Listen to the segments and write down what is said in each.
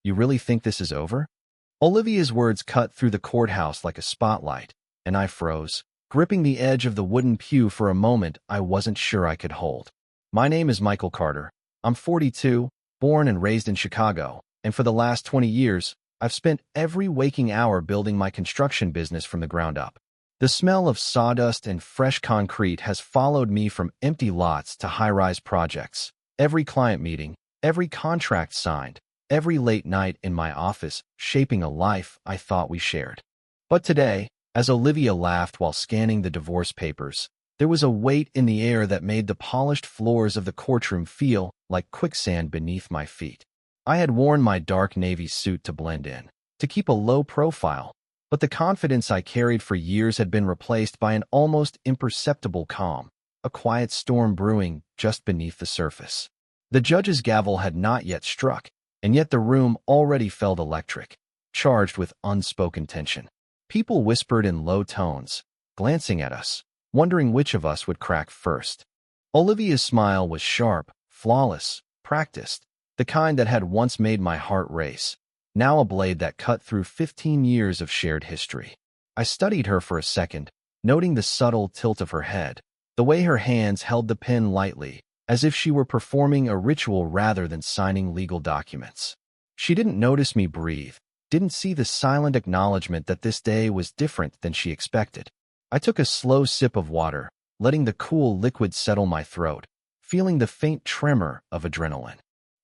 You really think this is over? Olivia's words cut through the courthouse like a spotlight, and I froze, gripping the edge of the wooden pew for a moment I wasn't sure I could hold. My name is Michael Carter. I'm 42, born and raised in Chicago, and for the last 20 years, I've spent every waking hour building my construction business from the ground up. The smell of sawdust and fresh concrete has followed me from empty lots to high-rise projects. Every client meeting, every contract signed, every late night in my office shaping a life I thought we shared. But today, as Olivia laughed while scanning the divorce papers, there was a weight in the air that made the polished floors of the courtroom feel like quicksand beneath my feet. I had worn my dark navy suit to blend in, to keep a low profile, but the confidence I carried for years had been replaced by an almost imperceptible calm, a quiet storm brewing just beneath the surface. The judge's gavel had not yet struck, and yet the room already felt electric, charged with unspoken tension. People whispered in low tones, glancing at us, wondering which of us would crack first. Olivia's smile was sharp, flawless, practiced, the kind that had once made my heart race, now a blade that cut through 15 years of shared history. I studied her for a second, noting the subtle tilt of her head, the way her hands held the pen lightly, as if she were performing a ritual rather than signing legal documents. She didn't notice me breathe, didn't see the silent acknowledgement that this day was different than she expected. I took a slow sip of water, letting the cool liquid settle my throat, feeling the faint tremor of adrenaline.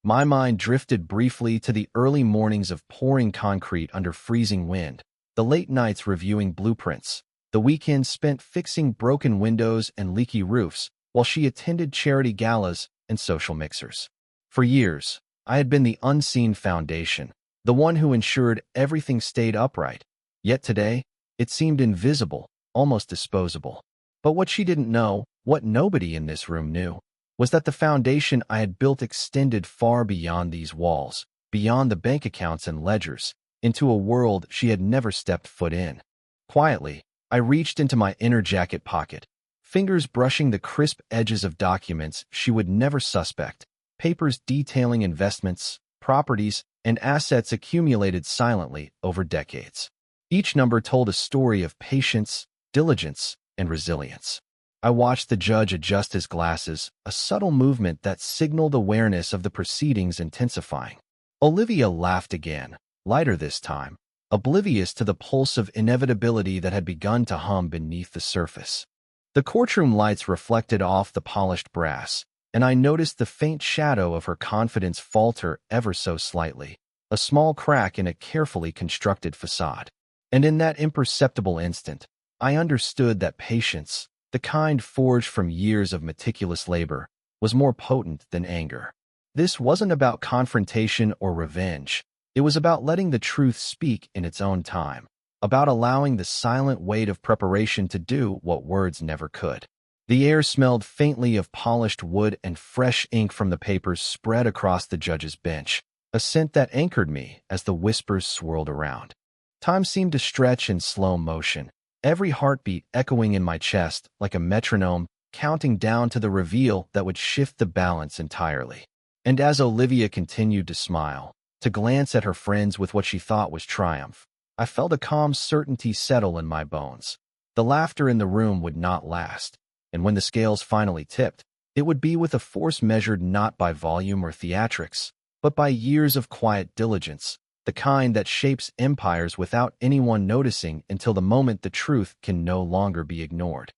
My mind drifted briefly to the early mornings of pouring concrete under freezing wind, the late nights reviewing blueprints, the weekends spent fixing broken windows and leaky roofs while she attended charity galas and social mixers. For years, I had been the unseen foundation, the one who ensured everything stayed upright. Yet today, it seemed invisible, almost disposable. But what she didn't know, what nobody in this room knew, was that the foundation I had built extended far beyond these walls, beyond the bank accounts and ledgers, into a world she had never stepped foot in. Quietly, I reached into my inner jacket pocket, fingers brushing the crisp edges of documents she would never suspect, papers detailing investments, properties, and assets accumulated silently over decades. Each number told a story of patience, diligence, and resilience. I watched the judge adjust his glasses, a subtle movement that signaled awareness of the proceedings intensifying. Olivia laughed again, lighter this time, oblivious to the pulse of inevitability that had begun to hum beneath the surface. The courtroom lights reflected off the polished brass, and I noticed the faint shadow of her confidence falter ever so slightly, a small crack in a carefully constructed facade. And in that imperceptible instant, I understood that patience, the kind forged from years of meticulous labor, was more potent than anger. This wasn't about confrontation or revenge. It was about letting the truth speak in its own time, about allowing the silent weight of preparation to do what words never could. The air smelled faintly of polished wood, and fresh ink from the papers spread across the judge's bench, a scent that anchored me as the whispers swirled around. Time seemed to stretch in slow motion, every heartbeat echoing in my chest like a metronome, counting down to the reveal that would shift the balance entirely. And as Olivia continued to smile, to glance at her friends with what she thought was triumph, I felt a calm certainty settle in my bones. The laughter in the room would not last, and when the scales finally tipped, it would be with a force measured not by volume or theatrics, but by years of quiet diligence, the kind that shapes empires without anyone noticing until the moment the truth can no longer be ignored.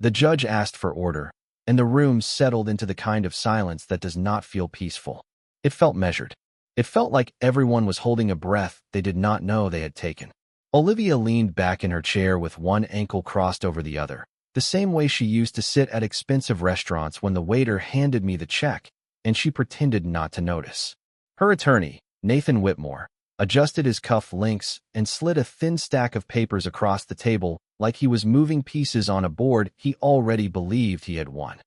The judge asked for order, and the room settled into the kind of silence that does not feel peaceful. It felt measured. It felt like everyone was holding a breath they did not know they had taken. Olivia leaned back in her chair with one ankle crossed over the other, the same way she used to sit at expensive restaurants when the waiter handed me the check, and she pretended not to notice. Her attorney, Nathan Whitmore, adjusted his cuff links and slid a thin stack of papers across the table like he was moving pieces on a board he already believed he had won.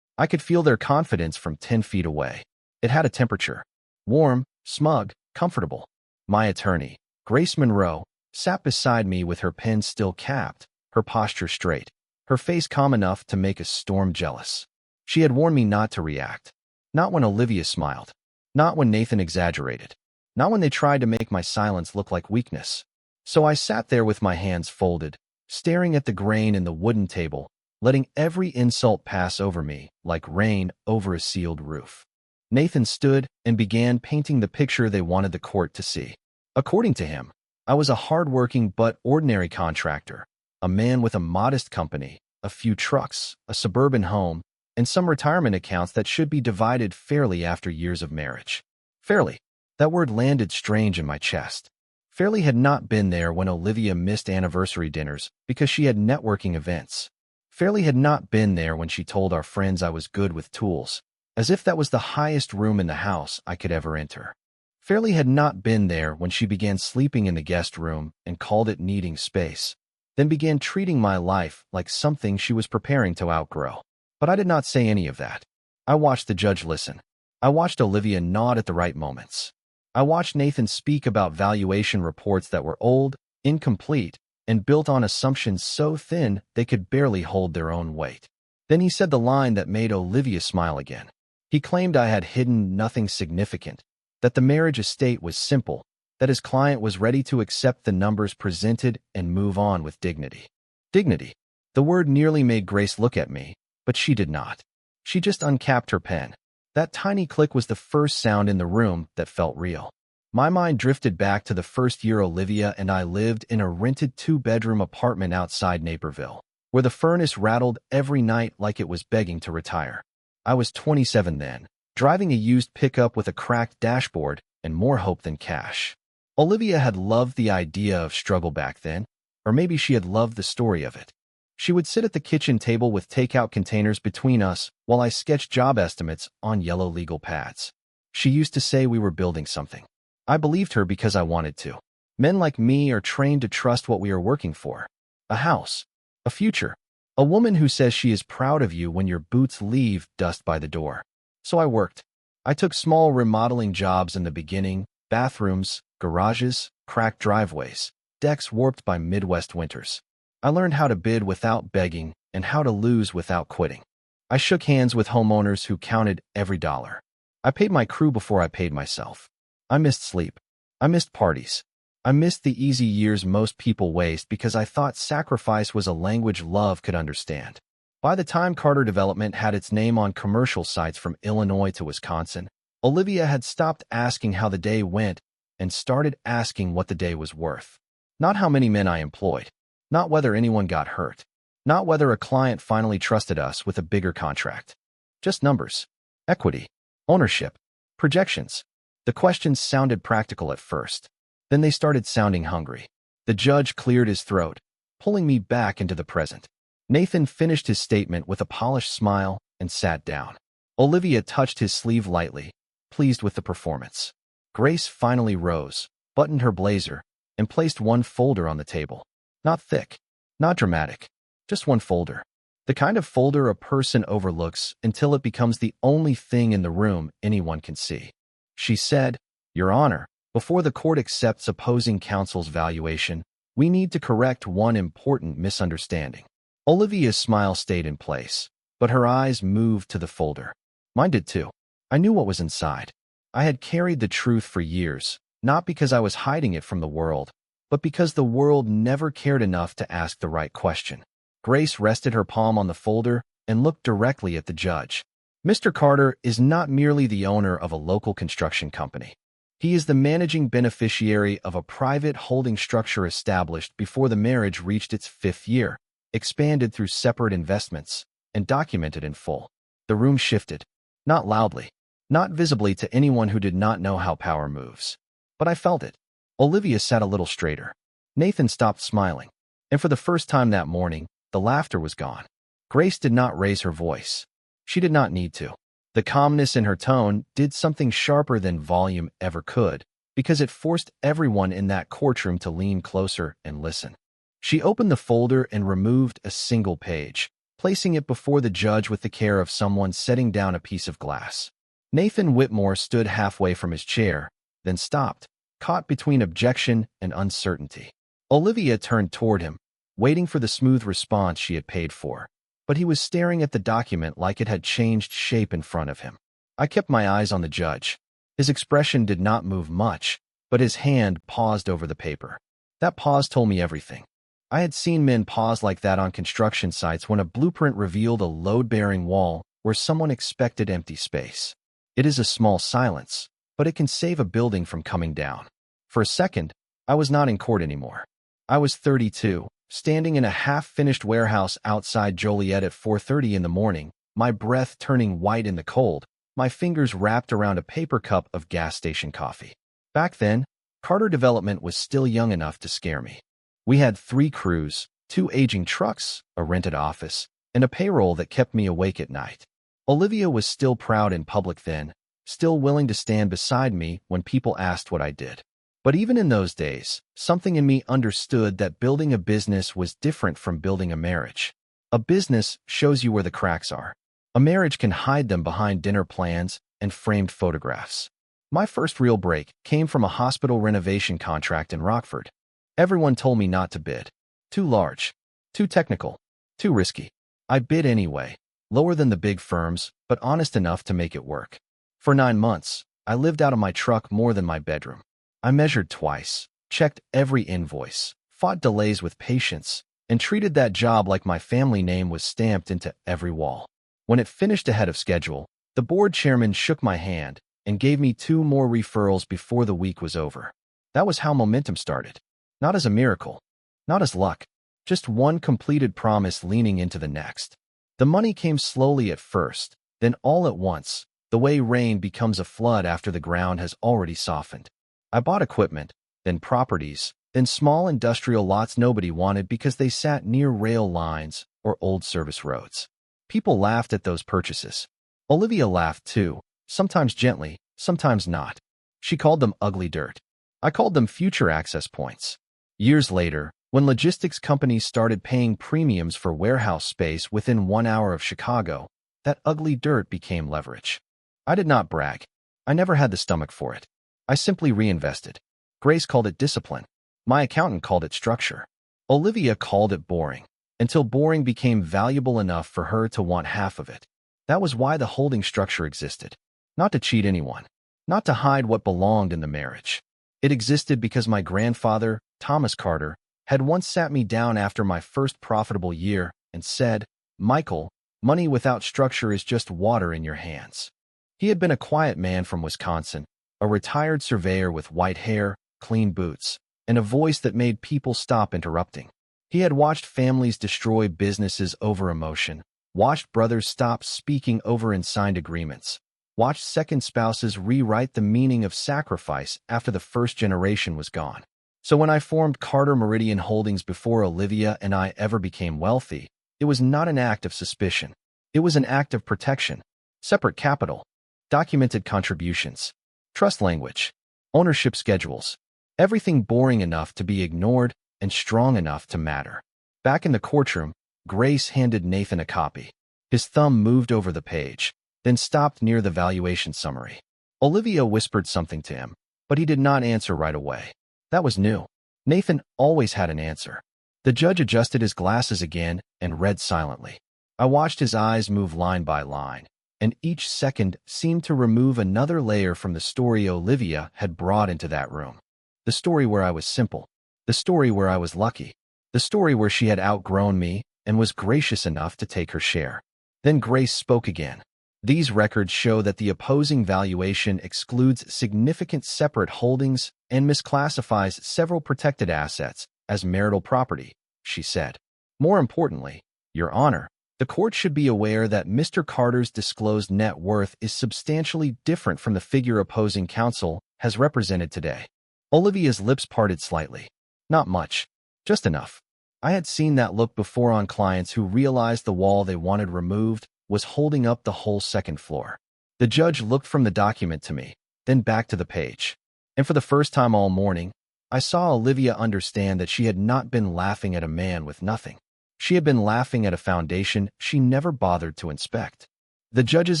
I could feel their confidence from 10 feet away. It had a temperature. Warm, smug, comfortable. My attorney, Grace Monroe, sat beside me with her pen still capped, her posture straight, her face calm enough to make a storm jealous. She had warned me not to react. Not when Olivia smiled. Not when Nathan exaggerated. not when they tried to make my silence look like weakness. So I sat there with my hands folded, staring at the grain in the wooden table, letting every insult pass over me like rain over a sealed roof. Nathan stood and began painting the picture they wanted the court to see. According to him, I was a hard-working but ordinary contractor, a man with a modest company, a few trucks, a suburban home, and some retirement accounts that should be divided fairly after years of marriage. Fairly. That word landed strange in my chest. Fairly had not been there when Olivia missed anniversary dinners because she had networking events. Fairly had not been there when she told our friends I was good with tools, as if that was the highest room in the house I could ever enter. Fairly had not been there when she began sleeping in the guest room and called it needing space, then began treating my life like something she was preparing to outgrow. But I did not say any of that. I watched the judge listen. I watched Olivia nod at the right moments. I watched Nathan speak about valuation reports that were old, incomplete, and built on assumptions so thin they could barely hold their own weight. Then he said the line that made Olivia smile again. He claimed I had hidden nothing significant, that the marriage estate was simple, that his client was ready to accept the numbers presented and move on with dignity. Dignity. The word nearly made Grace look at me, but she did not. She just uncapped her pen. That tiny click was the first sound in the room that felt real. My mind drifted back to the first year Olivia and I lived in a rented 2-bedroom apartment outside Naperville, where the furnace rattled every night like it was begging to retire. I was 27 then, driving a used pickup with a cracked dashboard and more hope than cash. Olivia had loved the idea of struggle back then, or maybe she had loved the story of it. She would sit at the kitchen table with takeout containers between us while I sketched job estimates on yellow legal pads. She used to say we were building something. I believed her because I wanted to. Men like me are trained to trust what we are working for. A house. A future. A woman who says she is proud of you when your boots leave dust by the door. So I worked. I took small remodeling jobs in the beginning, bathrooms, garages, cracked driveways, decks warped by Midwest winters. I learned how to bid without begging and how to lose without quitting. I shook hands with homeowners who counted every dollar. I paid my crew before I paid myself. I missed sleep. I missed parties. I missed the easy years most people waste because I thought sacrifice was a language love could understand. By the time Carter Development had its name on commercial sites from Illinois to Wisconsin, Olivia had stopped asking how the day went and started asking what the day was worth. Not how many men I employed. Not whether anyone got hurt. Not whether a client finally trusted us with a bigger contract. Just numbers. Equity. Ownership. Projections. The questions sounded practical at first. Then they started sounding hungry. The judge cleared his throat, pulling me back into the present. Nathan finished his statement with a polished smile and sat down. Olivia touched his sleeve lightly, pleased with the performance. Grace finally rose, buttoned her blazer, and placed one folder on the table. Not thick, not dramatic, just one folder. The kind of folder a person overlooks until it becomes the only thing in the room anyone can see. She said, "Your Honor, before the court accepts opposing counsel's valuation, we need to correct one important misunderstanding." Olivia's smile stayed in place, but her eyes moved to the folder. Mine did too. I knew what was inside. I had carried the truth for years, not because I was hiding it from the world, but because the world never cared enough to ask the right question. Grace rested her palm on the folder and looked directly at the judge. Mr. Carter is not merely the owner of a local construction company. He is the managing beneficiary of a private holding structure established before the marriage reached its 5th year, expanded through separate investments, and documented in full. The room shifted. Not loudly. Not visibly to anyone who did not know how power moves. But I felt it. Olivia sat a little straighter. Nathan stopped smiling. And for the first time that morning, the laughter was gone. Grace did not raise her voice. She did not need to. The calmness in her tone did something sharper than volume ever could, because it forced everyone in that courtroom to lean closer and listen. She opened the folder and removed a single page, placing it before the judge with the care of someone setting down a piece of glass. Nathan Whitmore stood halfway from his chair, then stopped, caught between objection and uncertainty. Olivia turned toward him, waiting for the smooth response she had paid for, but he was staring at the document like it had changed shape in front of him. I kept my eyes on the judge. His expression did not move much, but his hand paused over the paper. That pause told me everything. I had seen men pause like that on construction sites when a blueprint revealed a load-bearing wall where someone expected empty space. It is a small silence, but it can save a building from coming down. For a second, I was not in court anymore. I was 32, standing in a half-finished warehouse outside Joliet at 4:30 in the morning, my breath turning white in the cold, my fingers wrapped around a paper cup of gas station coffee. Back then, Carter Development was still young enough to scare me. We had 3 crews, 2 aging trucks, a rented office, and a payroll that kept me awake at night. Olivia was still proud in public then, still willing to stand beside me when people asked what I did. But even in those days, something in me understood that building a business was different from building a marriage. A business shows you where the cracks are. A marriage can hide them behind dinner plans and framed photographs. My first real break came from a hospital renovation contract in Rockford. Everyone told me not to bid. Too large, too technical, too risky. I bid anyway, lower than the big firms, but honest enough to make it work. For 9 months, I lived out of my truck more than my bedroom. I measured twice, checked every invoice, fought delays with patience, and treated that job like my family name was stamped into every wall. When it finished ahead of schedule, the board chairman shook my hand and gave me 2 more referrals before the week was over. That was how momentum started. Not as a miracle, not as luck, just one completed promise leaning into the next. The money came slowly at first, then all at once, the way rain becomes a flood after the ground has already softened. I bought equipment, then properties, then small industrial lots nobody wanted because they sat near rail lines or old service roads. People laughed at those purchases. Olivia laughed too, sometimes gently, sometimes not. She called them ugly dirt. I called them future access points. Years later, when logistics companies started paying premiums for warehouse space within 1 hour of Chicago, that ugly dirt became leverage. I did not brag. I never had the stomach for it. I simply reinvested. Grace called it discipline. My accountant called it structure. Olivia called it boring, until boring became valuable enough for her to want half of it. That was why the holding structure existed. Not to cheat anyone, not to hide what belonged in the marriage. It existed because my grandfather, Thomas Carter, had once sat me down after my first profitable year and said, "Michael, money without structure is just water in your hands." He had been a quiet man from Wisconsin, a retired surveyor with white hair, clean boots, and a voice that made people stop interrupting. He had watched families destroy businesses over emotion, watched brothers stop speaking over unsigned agreements, watched second spouses rewrite the meaning of sacrifice after the first generation was gone. So when I formed Carter Meridian Holdings before Olivia and I ever became wealthy, it was not an act of suspicion. It was an act of protection. Separate capital, documented contributions, trust language, ownership schedules, everything boring enough to be ignored and strong enough to matter. Back in the courtroom, Grace handed Nathan a copy. His thumb moved over the page, then stopped near the valuation summary. Olivia whispered something to him, but he did not answer right away. That was new. Nathan always had an answer. The judge adjusted his glasses again and read silently. I watched his eyes move line by line, and each second seemed to remove another layer from the story Olivia had brought into that room. The story where I was simple, the story where I was lucky, the story where she had outgrown me and was gracious enough to take her share. Then Grace spoke again. These records show that the opposing valuation excludes significant separate holdings and misclassifies several protected assets as marital property, she said. More importantly, Your Honor, the court should be aware that Mr. Carter's disclosed net worth is substantially different from the figure opposing counsel has represented today. Olivia's lips parted slightly. Not much, just enough. I had seen that look before on clients who realized the wall they wanted removed was holding up the whole second floor. The judge looked from the document to me, then back to the page. And for the first time all morning, I saw Olivia understand that she had not been laughing at a man with nothing. She had been laughing at a foundation she never bothered to inspect. The judge's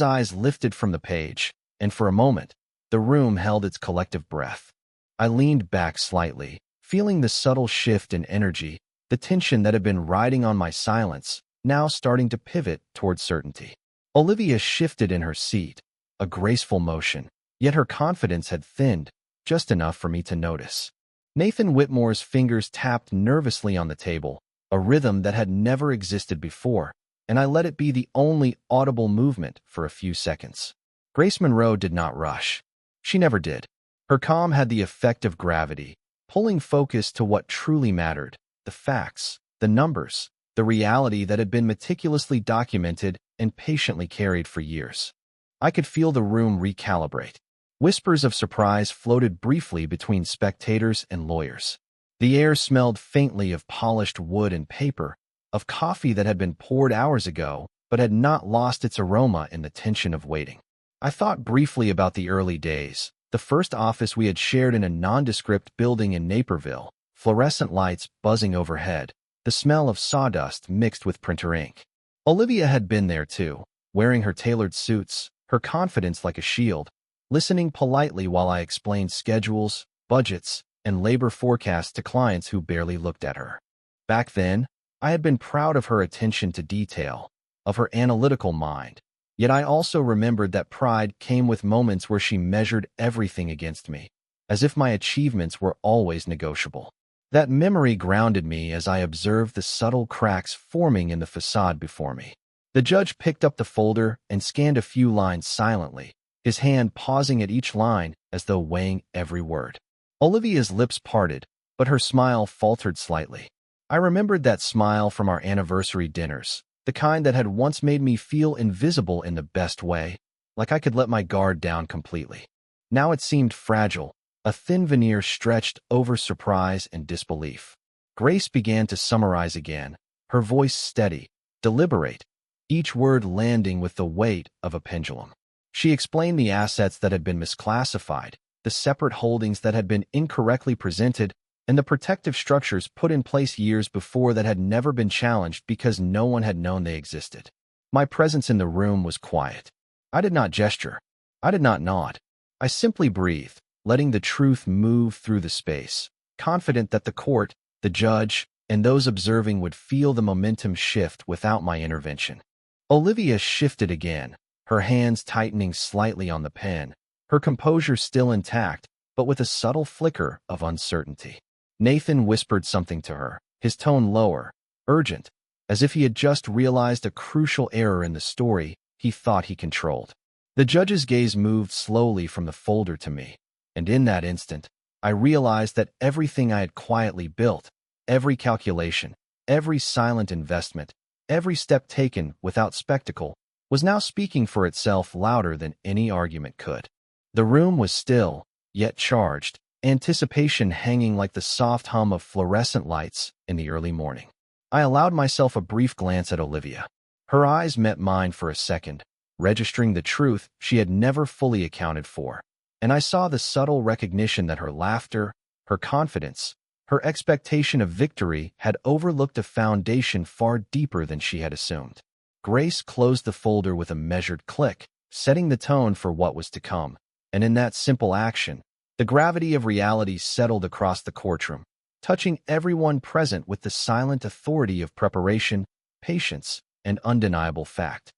eyes lifted from the page, and for a moment, the room held its collective breath. I leaned back slightly, feeling the subtle shift in energy, the tension that had been riding on my silence, now starting to pivot toward certainty. Olivia shifted in her seat, a graceful motion, yet her confidence had thinned, just enough for me to notice. Nathan Whitmore's fingers tapped nervously on the table, a rhythm that had never existed before, and I let it be the only audible movement for a few seconds. Grace Monroe did not rush. She never did. Her calm had the effect of gravity, pulling focus to what truly mattered: the facts, the numbers, the reality that had been meticulously documented and patiently carried for years. I could feel the room recalibrate. Whispers of surprise floated briefly between spectators and lawyers. The air smelled faintly of polished wood and paper, of coffee that had been poured hours ago but had not lost its aroma in the tension of waiting. I thought briefly about the early days, the first office we had shared in a nondescript building in Naperville, fluorescent lights buzzing overhead, the smell of sawdust mixed with printer ink. Olivia had been there too, wearing her tailored suits, her confidence like a shield, listening politely while I explained schedules, budgets, and labor forecasts to clients who barely looked at her. Back then, I had been proud of her attention to detail, of her analytical mind, yet I also remembered that pride came with moments where she measured everything against me, as if my achievements were always negotiable. That memory grounded me as I observed the subtle cracks forming in the facade before me. The judge picked up the folder and scanned a few lines silently, his hand pausing at each line as though weighing every word. Olivia's lips parted, but her smile faltered slightly. I remembered that smile from our anniversary dinners, the kind that had once made me feel invisible in the best way, like I could let my guard down completely. Now it seemed fragile, a thin veneer stretched over surprise and disbelief. Grace began to summarize again, her voice steady, deliberate, each word landing with the weight of a pendulum. She explained the assets that had been misclassified, the separate holdings that had been incorrectly presented, and the protective structures put in place years before that had never been challenged because no one had known they existed. My presence in the room was quiet. I did not gesture. I did not nod. I simply breathed, letting the truth move through the space, confident that the court, the judge, and those observing would feel the momentum shift without my intervention. Olivia shifted again, her hands tightening slightly on the pen, her composure still intact, but with a subtle flicker of uncertainty. Nathan whispered something to her, his tone lower, urgent, as if he had just realized a crucial error in the story he thought he controlled. The judge's gaze moved slowly from the folder to me, and in that instant, I realized that everything I had quietly built, every calculation, every silent investment, every step taken without spectacle, was now speaking for itself louder than any argument could. The room was still, yet charged, anticipation hanging like the soft hum of fluorescent lights in the early morning. I allowed myself a brief glance at Olivia. Her eyes met mine for a second, registering the truth she had never fully accounted for, and I saw the subtle recognition that her laughter, her confidence, her expectation of victory had overlooked a foundation far deeper than she had assumed. Grace closed the folder with a measured click, setting the tone for what was to come, and in that simple action, the gravity of reality settled across the courtroom, touching everyone present with the silent authority of preparation, patience, and undeniable fact.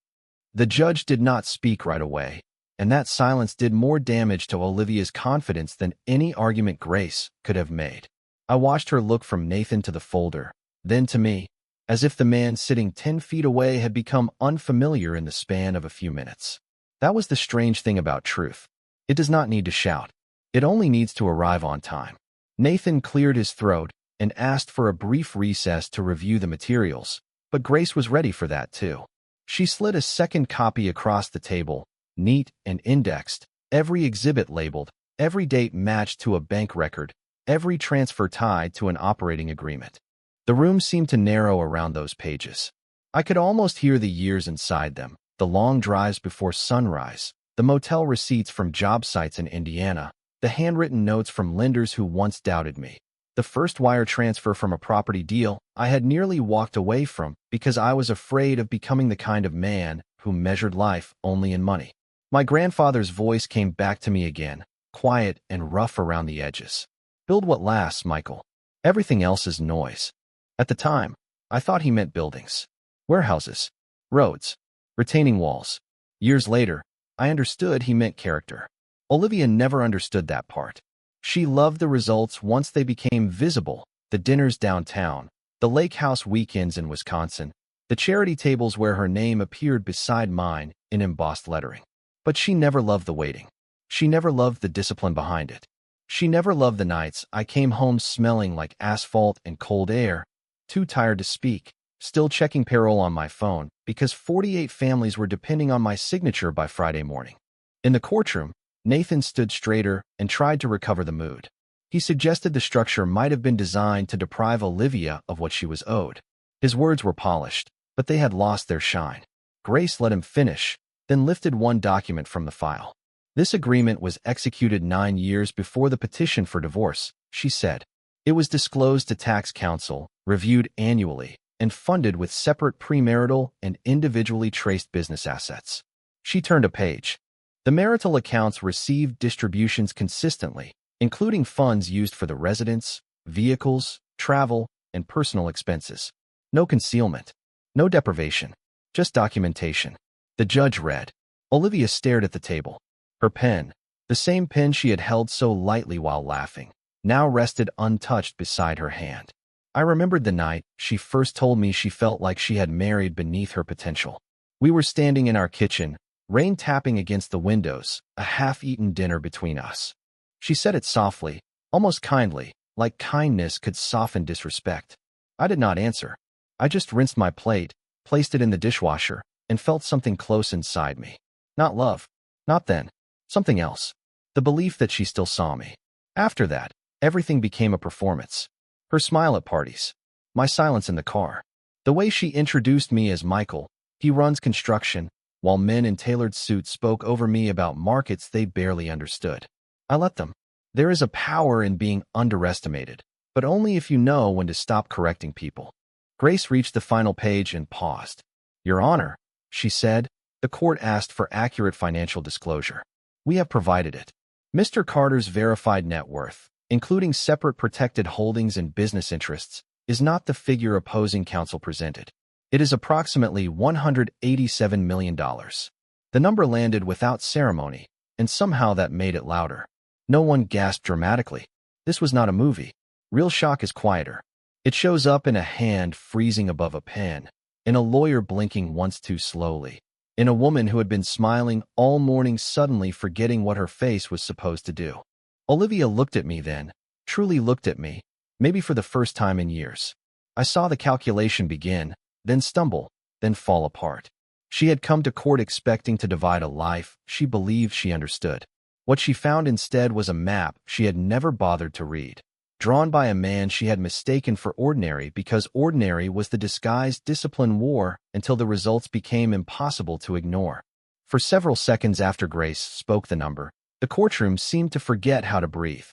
The judge did not speak right away, and that silence did more damage to Olivia's confidence than any argument Grace could have made. I watched her look from Nathan to the folder, then to me, as if the man sitting 10 feet away had become unfamiliar in the span of a few minutes. That was the strange thing about truth. It does not need to shout. It only needs to arrive on time. Nathan cleared his throat and asked for a brief recess to review the materials, but Grace was ready for that too. She slid a second copy across the table, neat and indexed, every exhibit labeled, every date matched to a bank record, every transfer tied to an operating agreement. The room seemed to narrow around those pages. I could almost hear the years inside them, the long drives before sunrise, the motel receipts from job sites in Indiana, the handwritten notes from lenders who once doubted me, the first wire transfer from a property deal I had nearly walked away from because I was afraid of becoming the kind of man who measured life only in money. My grandfather's voice came back to me again, quiet and rough around the edges. Build what lasts, Michael. Everything else is noise. At the time, I thought he meant buildings, warehouses, roads, retaining walls. Years later, I understood he meant character. Olivia never understood that part. She loved the results once they became visible: the dinners downtown, the lake house weekends in Wisconsin, the charity tables where her name appeared beside mine in embossed lettering. But she never loved the waiting. She never loved the discipline behind it. She never loved the nights I came home smelling like asphalt and cold air, too tired to speak, still checking payroll on my phone because 48 families were depending on my signature by Friday morning. In the courtroom, Nathan stood straighter and tried to recover the mood. He suggested the structure might have been designed to deprive Olivia of what she was owed. His words were polished, but they had lost their shine. Grace let him finish, then lifted one document from the file. This agreement was executed 9 years before the petition for divorce, she said. It was disclosed to tax counsel, reviewed annually, and funded with separate premarital and individually traced business assets. She turned a page. The marital accounts received distributions consistently, including funds used for the residence, vehicles, travel, and personal expenses. No concealment, no deprivation, just documentation. The judge read. Olivia stared at the table. Her pen, the same pen she had held so lightly while laughing, now rested untouched beside her hand. I remembered the night she first told me she felt like she had married beneath her potential. We were standing in our kitchen, rain tapping against the windows, a half-eaten dinner between us. She said it softly, almost kindly, like kindness could soften disrespect. I did not answer. I just rinsed my plate, placed it in the dishwasher, and felt something close inside me. Not love. Not then. Something else. The belief that she still saw me. After that, everything became a performance. Her smile at parties. My silence in the car. The way she introduced me as Michael. He runs construction, while men in tailored suits spoke over me about markets they barely understood. I let them. There is a power in being underestimated, but only if you know when to stop correcting people. Grace reached the final page and paused. Your Honor, she said, the court asked for accurate financial disclosure. We have provided it. Mr. Carter's verified net worth, including separate protected holdings and business interests, is not the figure opposing counsel presented. It is approximately $187 million. The number landed without ceremony, and somehow that made it louder. No one gasped dramatically. This was not a movie. Real shock is quieter. It shows up in a hand freezing above a pen, in a lawyer blinking once too slowly, in a woman who had been smiling all morning suddenly forgetting what her face was supposed to do. Olivia looked at me then, truly looked at me, maybe for the first time in years. I saw the calculation begin, then stumble, then fall apart. She had come to court expecting to divide a life she believed she understood. What she found instead was a map she had never bothered to read, drawn by a man she had mistaken for ordinary because ordinary was the disguised discipline war until the results became impossible to ignore. For several seconds after Grace spoke the number, the courtroom seemed to forget how to breathe.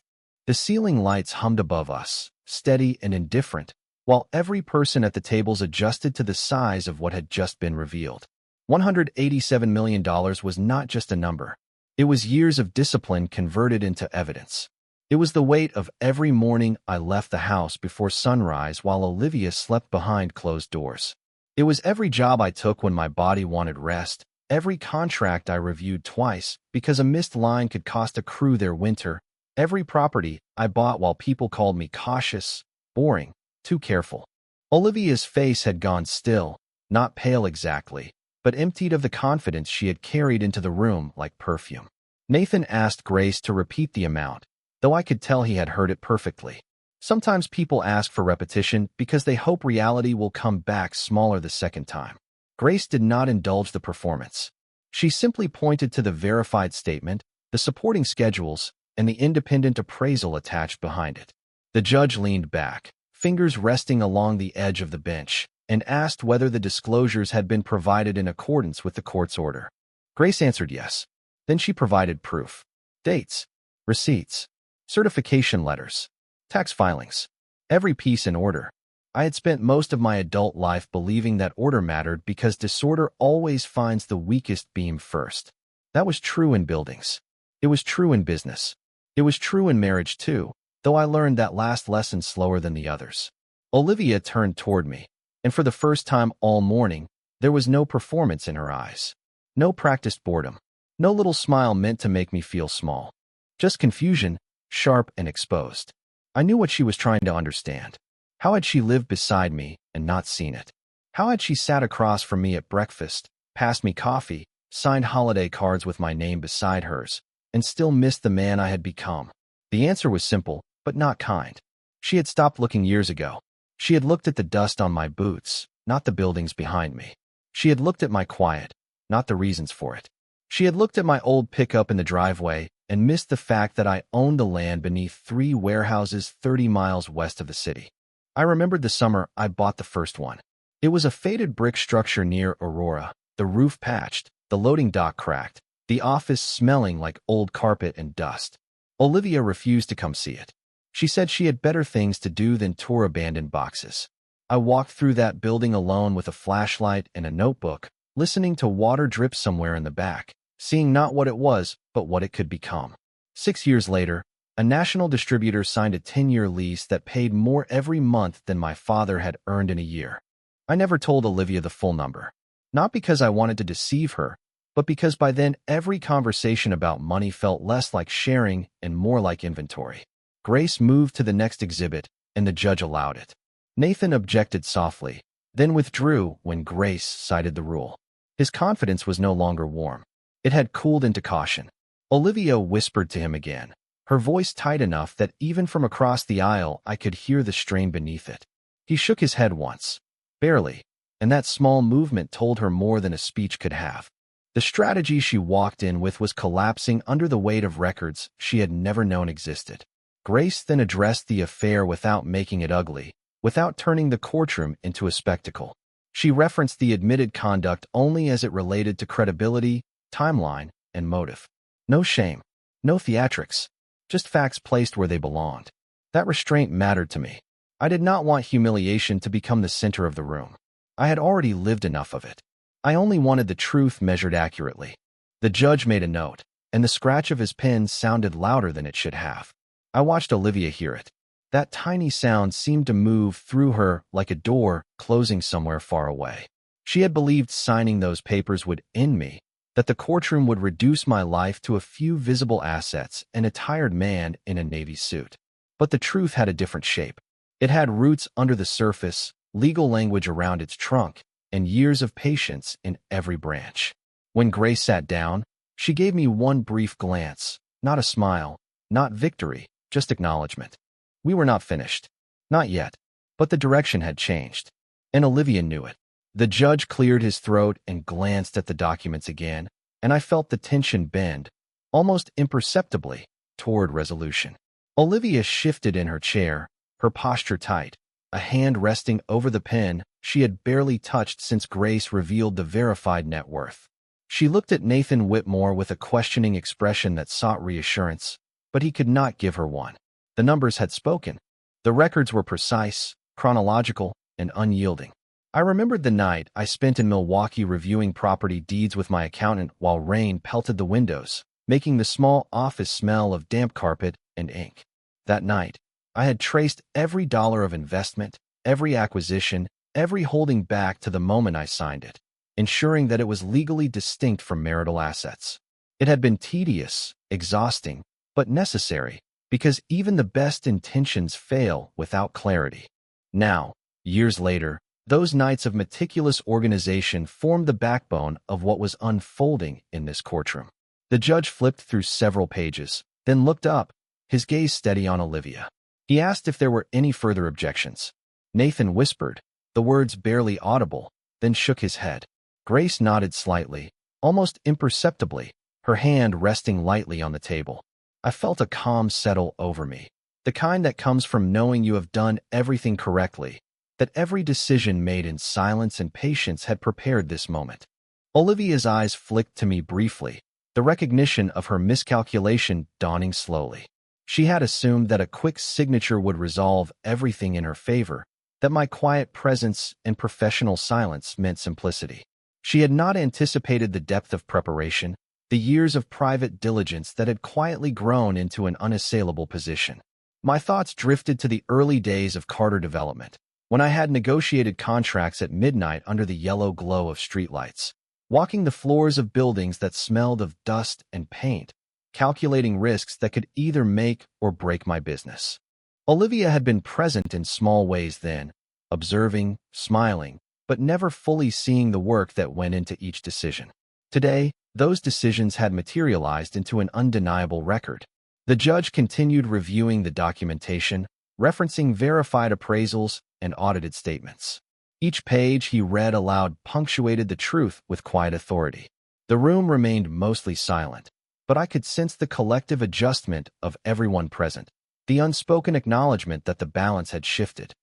The ceiling lights hummed above us, steady and indifferent, while every person at the tables adjusted to the size of what had just been revealed. $187 million was not just a number. It was years of discipline converted into evidence. It was the weight of every morning I left the house before sunrise while Olivia slept behind closed doors. It was every job I took when my body wanted rest, every contract I reviewed twice because a missed line could cost a crew their winter, every property I bought while people called me cautious, boring, too careful. Olivia's face had gone still, not pale exactly, but emptied of the confidence she had carried into the room like perfume. Nathan asked Grace to repeat the amount, though I could tell he had heard it perfectly. Sometimes people ask for repetition because they hope reality will come back smaller the second time. Grace did not indulge the performance. She simply pointed to the verified statement, the supporting schedules, and the independent appraisal attached behind it. The judge leaned back, fingers resting along the edge of the bench, and asked whether the disclosures had been provided in accordance with the court's order. Grace answered yes. Then she provided proof. Dates, receipts, certification letters, tax filings, every piece in order. I had spent most of my adult life believing that order mattered because disorder always finds the weakest beam first. That was true in buildings. It was true in business. It was true in marriage too, though I learned that last lesson slower than the others. Olivia turned toward me, and for the first time all morning, there was no performance in her eyes. No practiced boredom. No little smile meant to make me feel small. Just confusion, sharp and exposed. I knew what she was trying to understand. How had she lived beside me and not seen it? How had she sat across from me at breakfast, passed me coffee, signed holiday cards with my name beside hers, and still missed the man I had become? The answer was simple, but not kind. She had stopped looking years ago. She had looked at the dust on my boots, not the buildings behind me. She had looked at my quiet, not the reasons for it. She had looked at my old pickup in the driveway and missed the fact that I owned the land beneath 3 warehouses 30 miles west of the city. I remembered the summer I bought the first one. It was a faded brick structure near Aurora, the roof patched, the loading dock cracked, the office smelling like old carpet and dust. Olivia refused to come see it. She said she had better things to do than tour abandoned boxes. I walked through that building alone with a flashlight and a notebook, listening to water drip somewhere in the back, seeing not what it was, but what it could become. 6 years later, a national distributor signed a 10-year lease that paid more every month than my father had earned in a year. I never told Olivia the full number. Not because I wanted to deceive her, but because by then every conversation about money felt less like sharing and more like inventory. Grace moved to the next exhibit, and the judge allowed it. Nathan objected softly, then withdrew when Grace cited the rule. His confidence was no longer warm. It had cooled into caution. Olivia whispered to him again, her voice tight enough that even from across the aisle I could hear the strain beneath it. He shook his head once, barely, and that small movement told her more than a speech could have. The strategy she walked in with was collapsing under the weight of records she had never known existed. Grace then addressed the affair without making it ugly, without turning the courtroom into a spectacle. She referenced the admitted conduct only as it related to credibility, timeline, and motive. No shame, no theatrics, just facts placed where they belonged. That restraint mattered to me. I did not want humiliation to become the center of the room. I had already lived enough of it. I only wanted the truth measured accurately. The judge made a note, and the scratch of his pen sounded louder than it should have. I watched Olivia hear it. That tiny sound seemed to move through her like a door closing somewhere far away. She had believed signing those papers would end me, that the courtroom would reduce my life to a few visible assets and a tired man in a navy suit. But the truth had a different shape. It had roots under the surface, legal language around its trunk, and years of patience in every branch. When Grace sat down, she gave me one brief glance, not a smile, not victory, just acknowledgement. We were not finished. Not yet. But the direction had changed. And Olivia knew it. The judge cleared his throat and glanced at the documents again, and I felt the tension bend, almost imperceptibly, toward resolution. Olivia shifted in her chair, her posture tight, a hand resting over the pen she had barely touched since Grace revealed the verified net worth. She looked at Nathan Whitmore with a questioning expression that sought reassurance, but he could not give her one. The numbers had spoken. The records were precise, chronological, and unyielding. I remembered the night I spent in Milwaukee reviewing property deeds with my accountant while rain pelted the windows, making the small office smell of damp carpet and ink. That night, I had traced every dollar of investment, every acquisition, every holding back to the moment I signed it, ensuring that it was legally distinct from marital assets. It had been tedious, exhausting, but necessary, because even the best intentions fail without clarity. Now, years later, those nights of meticulous organization formed the backbone of what was unfolding in this courtroom. The judge flipped through several pages, then looked up, his gaze steady on Olivia. He asked if there were any further objections. Nathan whispered, the words barely audible, then shook his head. Grace nodded slightly, almost imperceptibly, her hand resting lightly on the table. I felt a calm settle over me, the kind that comes from knowing you have done everything correctly, that every decision made in silence and patience had prepared this moment. Olivia's eyes flicked to me briefly, the recognition of her miscalculation dawning slowly. She had assumed that a quick signature would resolve everything in her favor, that my quiet presence and professional silence meant simplicity. She had not anticipated the depth of preparation, the years of private diligence that had quietly grown into an unassailable position. My thoughts drifted to the early days of Carter development, when I had negotiated contracts at midnight under the yellow glow of streetlights, walking the floors of buildings that smelled of dust and paint, calculating risks that could either make or break my business. Olivia had been present in small ways then, observing, smiling, but never fully seeing the work that went into each decision. Today, those decisions had materialized into an undeniable record. The judge continued reviewing the documentation, referencing verified appraisals and audited statements. Each page he read aloud punctuated the truth with quiet authority. The room remained mostly silent, but I could sense the collective adjustment of everyone present, the unspoken acknowledgement that the balance had shifted.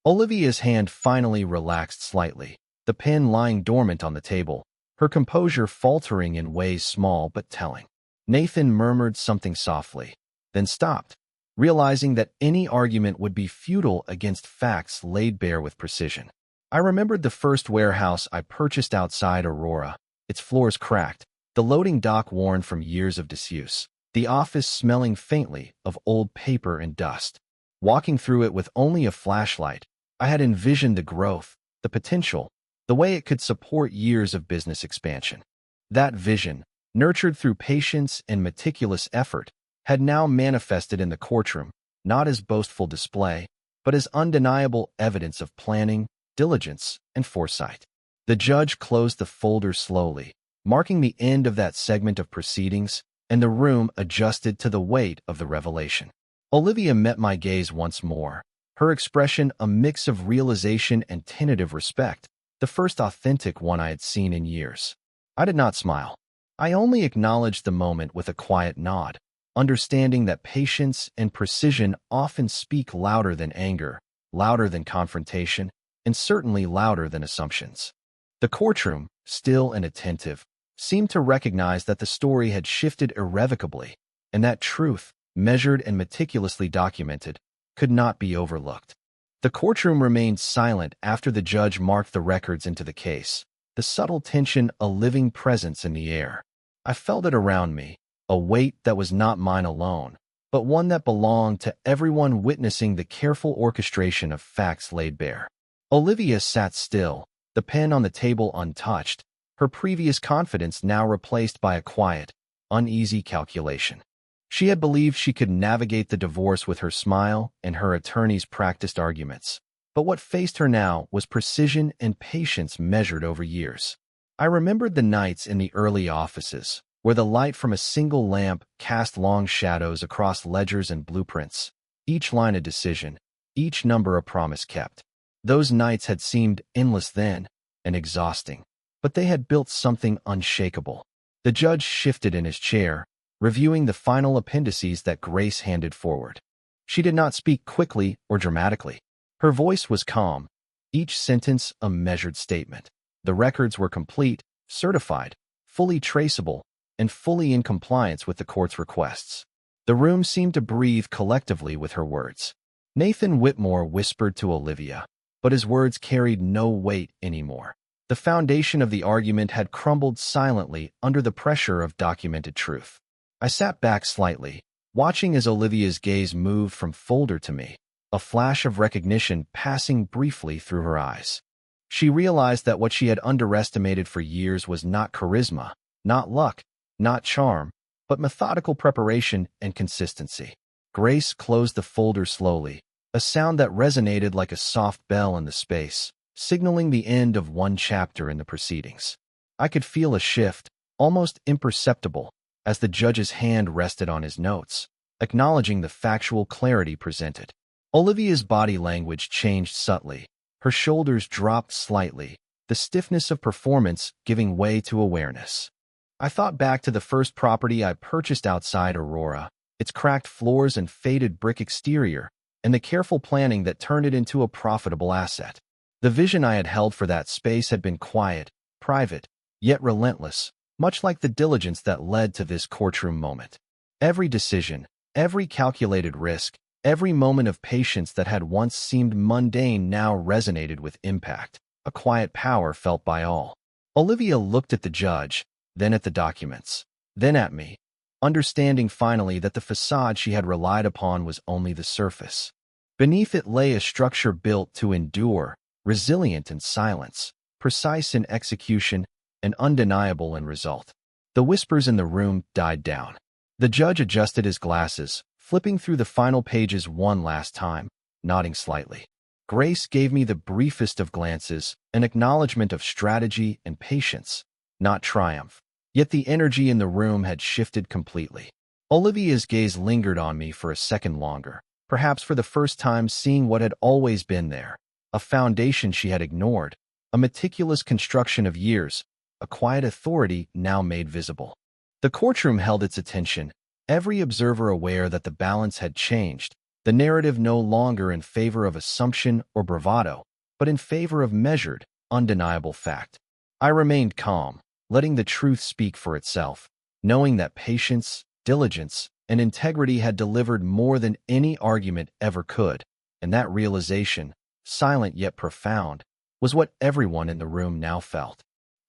Olivia's hand finally relaxed slightly, the pen lying dormant on the table, her composure faltering in ways small but telling. Nathan murmured something softly, then stopped, realizing that any argument would be futile against facts laid bare with precision. I remembered the first warehouse I purchased outside Aurora, its floors cracked, the loading dock worn from years of disuse, the office smelling faintly of old paper and dust. Walking through it with only a flashlight, I had envisioned the growth, the potential, the way it could support years of business expansion. That vision, nurtured through patience and meticulous effort, had now manifested in the courtroom, not as boastful display, but as undeniable evidence of planning, diligence, and foresight. The judge closed the folder slowly, marking the end of that segment of proceedings, and the room adjusted to the weight of the revelation. Olivia met my gaze once more, her expression a mix of realization and tentative respect, the first authentic one I had seen in years. I did not smile. I only acknowledged the moment with a quiet nod, understanding that patience and precision often speak louder than anger, louder than confrontation, and certainly louder than assumptions. The courtroom, still and attentive, seemed to recognize that the story had shifted irrevocably, and that truth, measured and meticulously documented, could not be overlooked. The courtroom remained silent after the judge marked the records into the case, the subtle tension a living presence in the air. I felt it around me, a weight that was not mine alone, but one that belonged to everyone witnessing the careful orchestration of facts laid bare. Olivia sat still, the pen on the table untouched, her previous confidence now replaced by a quiet, uneasy calculation. She had believed she could navigate the divorce with her smile and her attorney's practiced arguments, but what faced her now was precision and patience measured over years. I remembered the nights in the early offices, where the light from a single lamp cast long shadows across ledgers and blueprints, each line a decision, each number a promise kept. Those nights had seemed endless then, and exhausting, but they had built something unshakable. The judge shifted in his chair, reviewing the final appendices that Grace handed forward. She did not speak quickly or dramatically. Her voice was calm, each sentence a measured statement. The records were complete, certified, fully traceable, and fully in compliance with the court's requests. The room seemed to breathe collectively with her words. Nathan Whitmore whispered to Olivia, but his words carried no weight anymore. The foundation of the argument had crumbled silently under the pressure of documented truth. I sat back slightly, watching as Olivia's gaze moved from folder to me, a flash of recognition passing briefly through her eyes. She realized that what she had underestimated for years was not charisma, not luck, not charm, but methodical preparation and consistency. Grace closed the folder slowly, a sound that resonated like a soft bell in the space, signaling the end of one chapter in the proceedings. I could feel a shift, almost imperceptible, as the judge's hand rested on his notes, acknowledging the factual clarity presented. Olivia's body language changed subtly. Her shoulders dropped slightly, the stiffness of performance giving way to awareness. I thought back to the first property I purchased outside Aurora, its cracked floors and faded brick exterior, and the careful planning that turned it into a profitable asset. The vision I had held for that space had been quiet, private, yet relentless, much like the diligence that led to this courtroom moment. Every decision, every calculated risk, every moment of patience that had once seemed mundane now resonated with impact, a quiet power felt by all. Olivia looked at the judge, then at the documents, then at me, understanding finally that the facade she had relied upon was only the surface. Beneath it lay a structure built to endure, resilient in silence, precise in execution, and undeniable in result. The whispers in the room died down. The judge adjusted his glasses, flipping through the final pages one last time, nodding slightly. Grace gave me the briefest of glances, an acknowledgement of strategy and patience, not triumph. Yet the energy in the room had shifted completely. Olivia's gaze lingered on me for a second longer, perhaps for the first time seeing what had always been there, a foundation she had ignored, a meticulous construction of years, a quiet authority now made visible. The courtroom held its attention, every observer aware that the balance had changed, the narrative no longer in favor of assumption or bravado, but in favor of measured, undeniable fact. I remained calm, letting the truth speak for itself, knowing that patience, diligence, and integrity had delivered more than any argument ever could, and that realization, silent yet profound, was what everyone in the room now felt.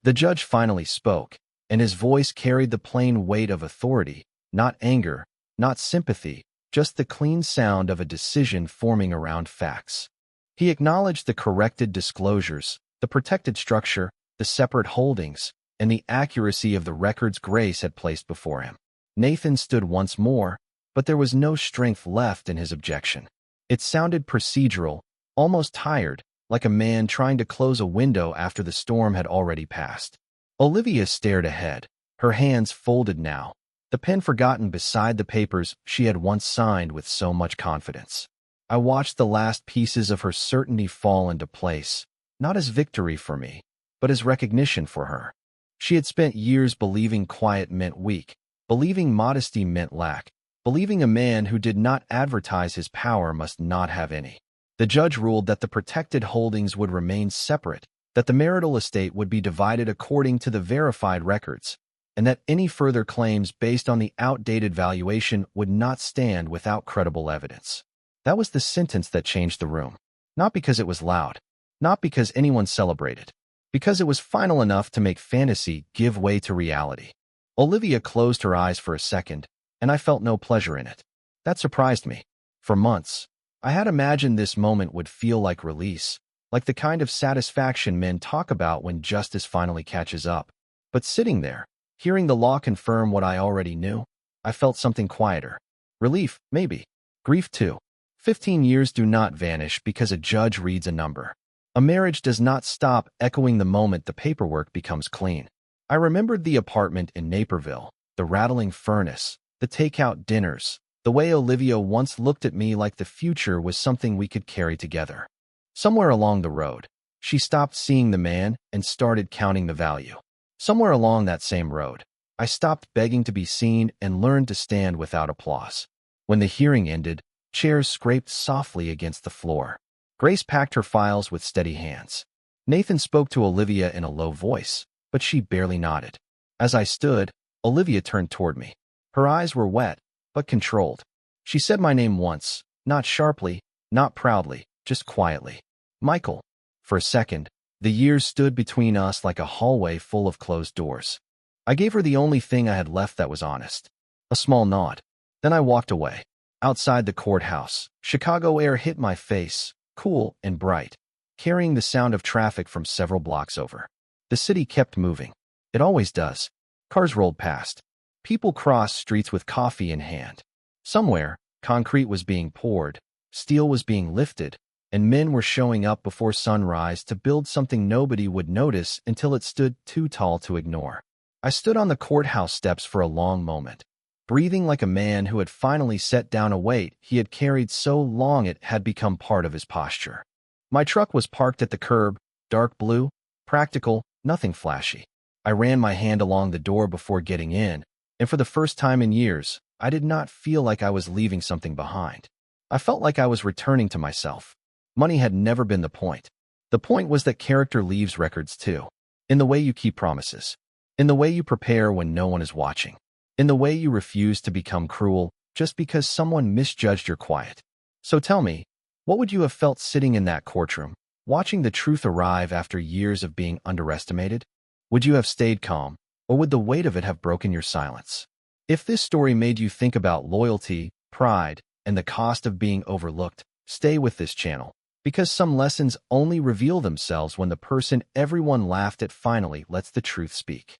The judge finally spoke, and his voice carried the plain weight of authority, not anger, not sympathy, just the clean sound of a decision forming around facts. He acknowledged the corrected disclosures, the protected structure, the separate holdings, and the accuracy of the records Grace had placed before him. Nathan stood once more, but there was no strength left in his objection. It sounded procedural, almost tired, like a man trying to close a window after the storm had already passed. Olivia stared ahead, her hands folded now, the pen forgotten beside the papers she had once signed with so much confidence. I watched the last pieces of her certainty fall into place, not as victory for me, but as recognition for her. She had spent years believing quiet meant weak, believing modesty meant lack, believing a man who did not advertise his power must not have any. The judge ruled that the protected holdings would remain separate, that the marital estate would be divided according to the verified records, and that any further claims based on the outdated valuation would not stand without credible evidence. That was the sentence that changed the room. Not because it was loud, not because anyone celebrated, because it was final enough to make fantasy give way to reality. Olivia closed her eyes for a second, and I felt no pleasure in it. That surprised me. For months, I had imagined this moment would feel like release, like the kind of satisfaction men talk about when justice finally catches up. But sitting there, hearing the law confirm what I already knew, I felt something quieter. Relief, maybe. Grief, too. 15 years do not vanish because a judge reads a number. A marriage does not stop echoing the moment the paperwork becomes clean. I remembered the apartment in Naperville, the rattling furnace, the takeout dinners, the way Olivia once looked at me like the future was something we could carry together. Somewhere along the road, she stopped seeing the man and started counting the value. Somewhere along that same road, I stopped begging to be seen and learned to stand without applause. When the hearing ended, chairs scraped softly against the floor. Grace packed her files with steady hands. Nathan spoke to Olivia in a low voice, but she barely nodded. As I stood, Olivia turned toward me. Her eyes were wet, but controlled. She said my name once, not sharply, not proudly, just quietly. Michael. For a second, the years stood between us like a hallway full of closed doors. I gave her the only thing I had left that was honest. A small nod. Then I walked away. Outside the courthouse, Chicago air hit my face, cool and bright, carrying the sound of traffic from several blocks over. The city kept moving. It always does. Cars rolled past. People crossed streets with coffee in hand. Somewhere, concrete was being poured, steel was being lifted, and men were showing up before sunrise to build something nobody would notice until it stood too tall to ignore. I stood on the courthouse steps for a long moment, breathing like a man who had finally set down a weight he had carried so long it had become part of his posture. My truck was parked at the curb, dark blue, practical, nothing flashy. I ran my hand along the door before getting in, and for the first time in years, I did not feel like I was leaving something behind. I felt like I was returning to myself. Money had never been the point. The point was that character leaves records too. In the way you keep promises. In the way you prepare when no one is watching. In the way you refuse to become cruel just because someone misjudged your quiet. So tell me, what would you have felt sitting in that courtroom, watching the truth arrive after years of being underestimated? Would you have stayed calm, or would the weight of it have broken your silence? If this story made you think about loyalty, pride, and the cost of being overlooked, stay with this channel, because some lessons only reveal themselves when the person everyone laughed at finally lets the truth speak.